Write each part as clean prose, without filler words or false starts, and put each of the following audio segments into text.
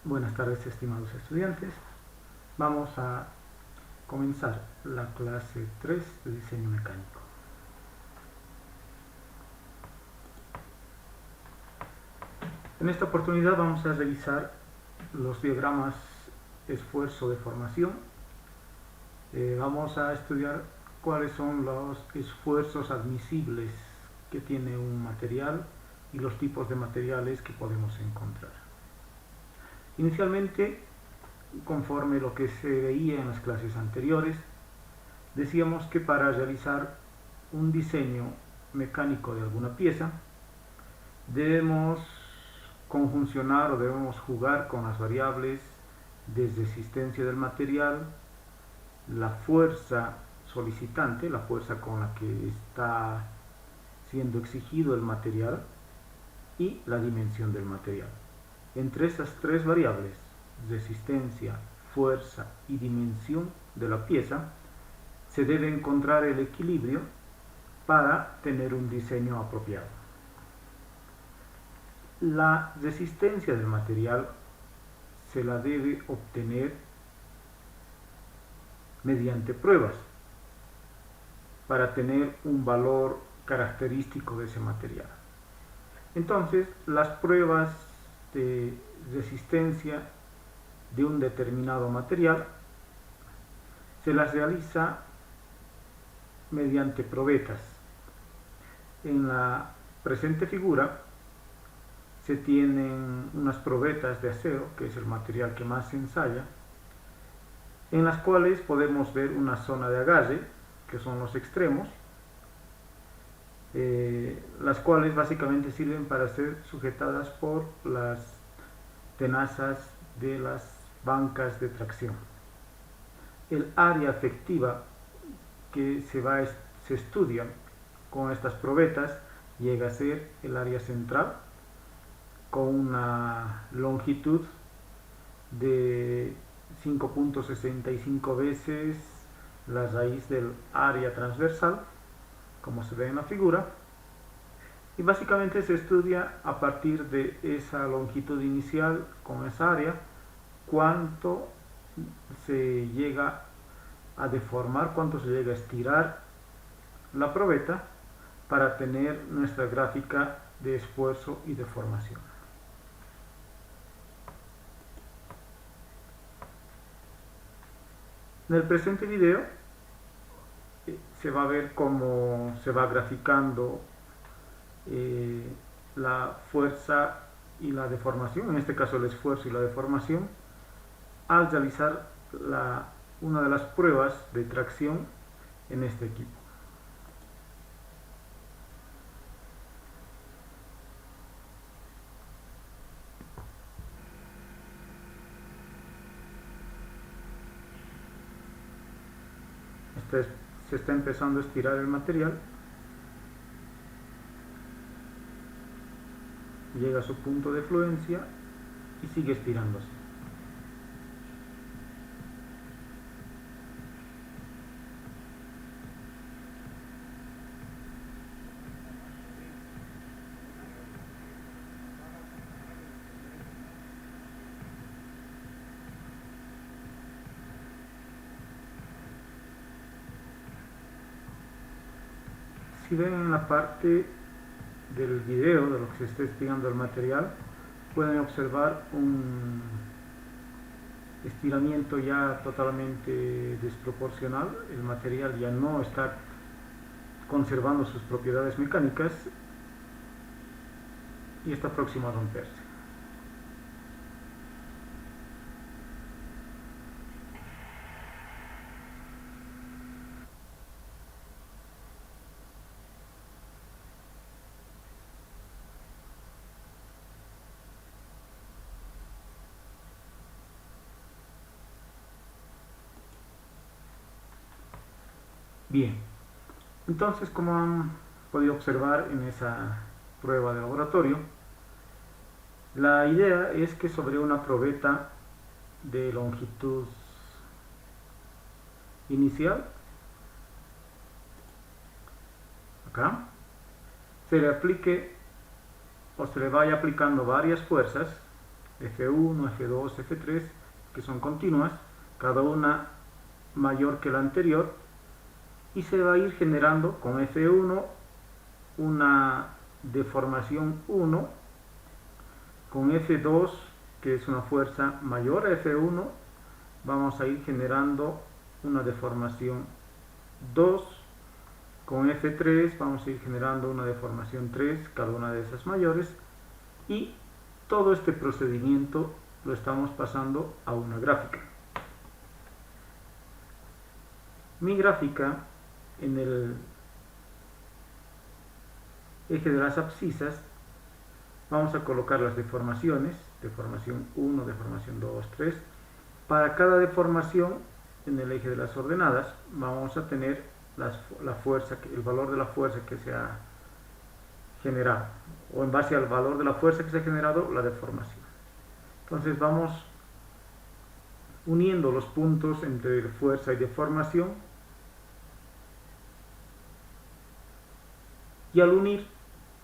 Buenas tardes, estimados estudiantes. Vamos a comenzar la clase 3 de diseño mecánico. En esta oportunidad vamos a revisar los diagramas esfuerzo-deformación. Vamos a estudiar cuáles son los esfuerzos admisibles que tiene un material y los tipos de materiales que podemos encontrar. Inicialmente, conforme lo que se veía en las clases anteriores, decíamos que para realizar un diseño mecánico de alguna pieza debemos conjuncionar o debemos jugar con las variables de resistencia del material, la fuerza solicitante, la fuerza con la que está siendo exigido el material, y la dimensión del material. Entre esas tres variables, resistencia, fuerza y dimensión de la pieza, se debe encontrar el equilibrio para tener un diseño apropiado. La resistencia del material se la debe obtener mediante pruebas para tener un valor característico de ese material. Entonces, las pruebas de resistencia de un determinado material se las realiza mediante probetas. En la presente figura se tienen unas probetas de acero, que es el material que más se ensaya, en las cuales podemos ver una zona de agarre, que son los extremos, las cuales básicamente sirven para ser sujetadas por las tenazas de las bancas de tracción. El área efectiva que se estudia con estas probetas llega a ser el área central, con una longitud de 5.65 veces la raíz del área transversal, como se ve en la figura, y básicamente se estudia a partir de esa longitud inicial con esa área cuánto se llega a deformar, cuánto se llega a estirar la probeta para tener nuestra gráfica de esfuerzo y deformación. En el presente video se va a ver cómo se va graficando la fuerza y la deformación, en este caso el esfuerzo y la deformación, al realizar una de las pruebas de tracción en este equipo. Se está empezando a estirar el material, llega a su punto de fluencia y sigue estirándose. Si ven en la parte del video de lo que se está estirando el material, pueden observar un estiramiento ya totalmente desproporcional. El material ya no está conservando sus propiedades mecánicas y está próximo a romperse. Bien, entonces, como han podido observar en esa prueba de laboratorio, la idea es que sobre una probeta de longitud inicial, acá, se le aplique o se le vaya aplicando varias fuerzas F1, F2, F3, que son continuas, cada una mayor que la anterior, y se va a ir generando con F1 una deformación 1, con F2, que es una fuerza mayor a F1, vamos a ir generando una deformación 2, con F3 vamos a ir generando una deformación 3, cada una de esas mayores, y todo este procedimiento lo estamos pasando a una gráfica. Mi gráfica, en el eje de las abscisas, vamos a colocar las deformaciones, deformación 1, deformación 2, 3. Para cada deformación, en el eje de las ordenadas, vamos a tener la fuerza, el valor de la fuerza que se ha generado, o en base al valor de la fuerza que se ha generado, la deformación. Entonces vamos uniendo los puntos entre fuerza y deformación, y al unir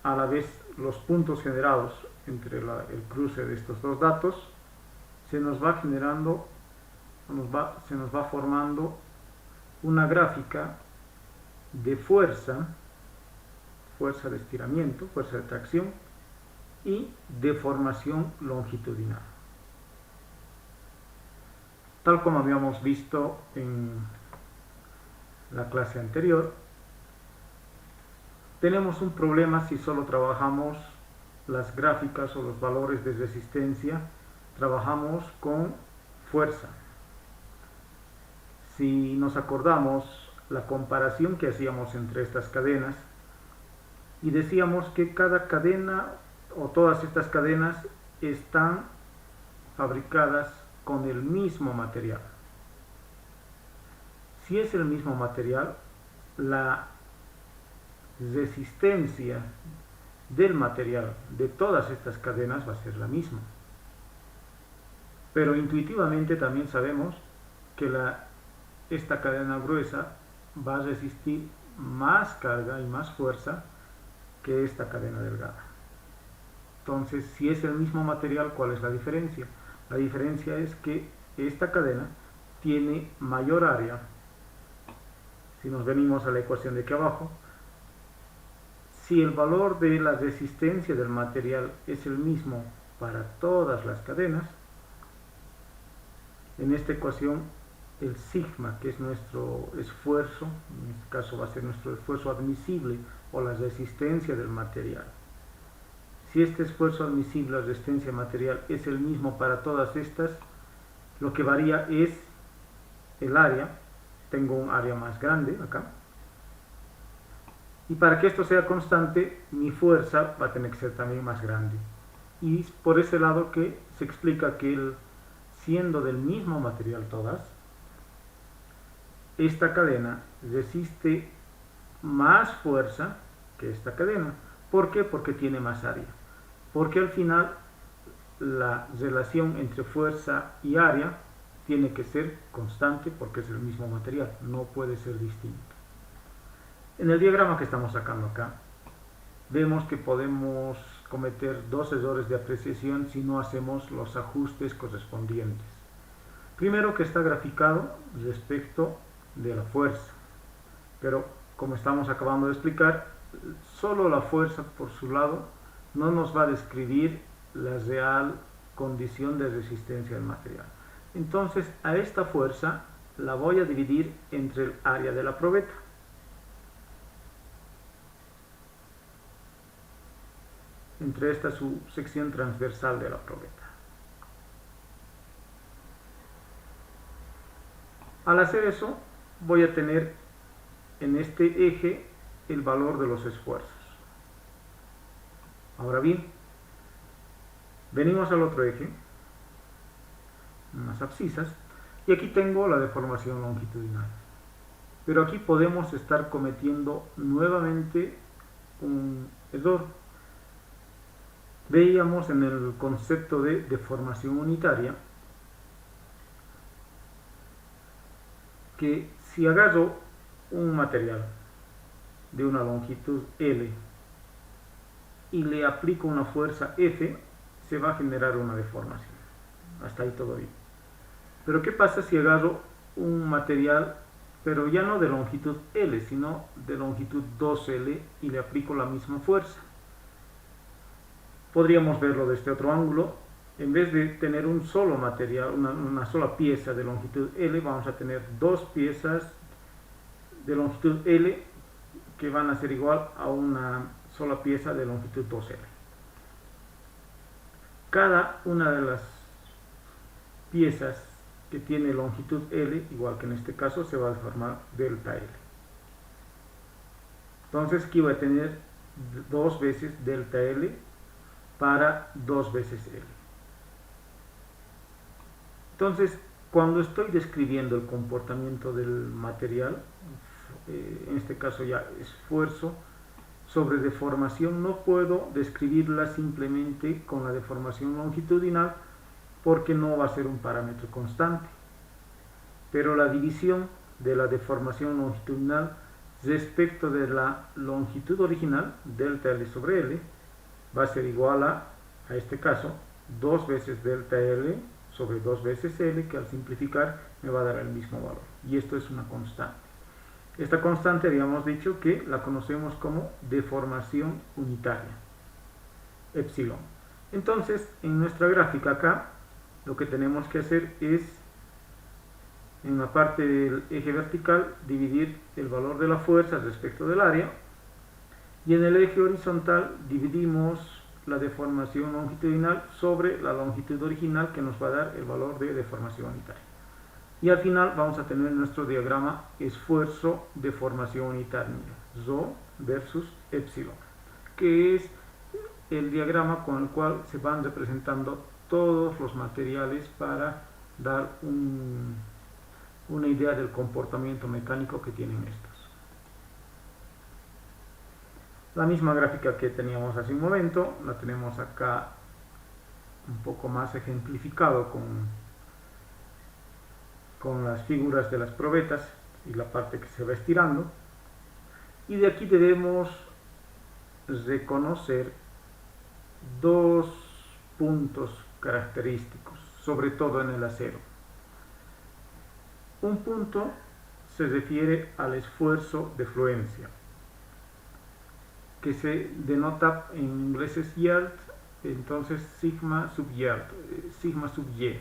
a la vez los puntos generados entre el cruce de estos dos datos, se nos va generando, se nos va formando una gráfica de fuerza de estiramiento, fuerza de tracción y deformación longitudinal. Tal como habíamos visto en la clase anterior, tenemos un problema si solo trabajamos las gráficas o los valores de resistencia, trabajamos con fuerza. Si nos acordamos la comparación que hacíamos entre estas cadenas, y decíamos que cada cadena o todas estas cadenas están fabricadas con el mismo material. Si es el mismo material, la resistencia del material de todas estas cadenas va a ser la misma. Pero intuitivamente también sabemos que esta cadena gruesa va a resistir más carga y más fuerza que esta cadena delgada. Entonces, si es el mismo material, ¿cuál es la diferencia? La diferencia es que esta cadena tiene mayor área. Si nos venimos a la ecuación de aquí abajo, si el valor de la resistencia del material es el mismo para todas las cadenas, en esta ecuación el sigma, que es nuestro esfuerzo, en este caso va a ser nuestro esfuerzo admisible o la resistencia del material. Si este esfuerzo admisible o resistencia material es el mismo para todas estas, lo que varía es el área. Tengo un área más grande acá. Y para que esto sea constante, mi fuerza va a tener que ser también más grande. Y es por ese lado que se explica que siendo del mismo material todas, esta cadena resiste más fuerza que esta cadena. ¿Por qué? Porque tiene más área. Porque al final la relación entre fuerza y área tiene que ser constante porque es el mismo material, no puede ser distinto. En el diagrama que estamos sacando acá, vemos que podemos cometer dos errores de apreciación si no hacemos los ajustes correspondientes. Primero, que está graficado respecto de la fuerza, pero como estamos acabando de explicar, solo la fuerza por su lado no nos va a describir la real condición de resistencia del material. Entonces a esta fuerza la voy a dividir entre el área de la probeta. Entre esta su sección transversal de la probeta. Al hacer eso, voy a tener en este eje el valor de los esfuerzos. Ahora bien, venimos al otro eje, unas abscisas, y aquí tengo la deformación longitudinal. Pero aquí podemos estar cometiendo nuevamente un error. Veíamos en el concepto de deformación unitaria que si agarro un material de una longitud L y le aplico una fuerza F, se va a generar una deformación. Hasta ahí todo bien. Pero ¿qué pasa si agarro un material, pero ya no de longitud L, sino de longitud 2L y le aplico la misma fuerza? Podríamos verlo de este otro ángulo. En vez de tener un solo material, una sola pieza de longitud L, vamos a tener dos piezas de longitud L que van a ser igual a una sola pieza de longitud 2L. Cada una de las piezas que tiene longitud L, igual que en este caso, se va a formar delta L. Entonces aquí voy a tener 2 veces delta L para 2 veces L. Entonces, cuando estoy describiendo el comportamiento del material, en este caso ya esfuerzo sobre deformación, no puedo describirla simplemente con la deformación longitudinal porque no va a ser un parámetro constante. Pero la división de la deformación longitudinal respecto de la longitud original, delta L sobre L, va a ser igual a este caso, 2 veces delta L sobre 2 veces L, que al simplificar me va a dar el mismo valor. Y esto es una constante. Esta constante habíamos dicho que la conocemos como deformación unitaria, epsilon. Entonces, en nuestra gráfica acá, lo que tenemos que hacer es, en la parte del eje vertical, dividir el valor de la fuerza respecto del área, y en el eje horizontal dividimos la deformación longitudinal sobre la longitud original, que nos va a dar el valor de deformación unitaria. Y al final vamos a tener nuestro diagrama esfuerzo deformación unitaria, Rho versus epsilon, que es el diagrama con el cual se van representando todos los materiales para dar una idea del comportamiento mecánico que tienen estos. La misma gráfica que teníamos hace un momento, la tenemos acá un poco más ejemplificado con las figuras de las probetas y la parte que se va estirando. Y de aquí debemos reconocer dos puntos característicos, sobre todo en el acero. Un punto se refiere al esfuerzo de fluencia, que se denota en inglés es yield, entonces sigma sub yield, sigma sub y,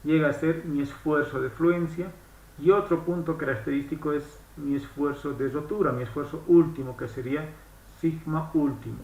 llega a ser mi esfuerzo de fluencia, y otro punto característico es mi esfuerzo de rotura, mi esfuerzo último, que sería sigma último.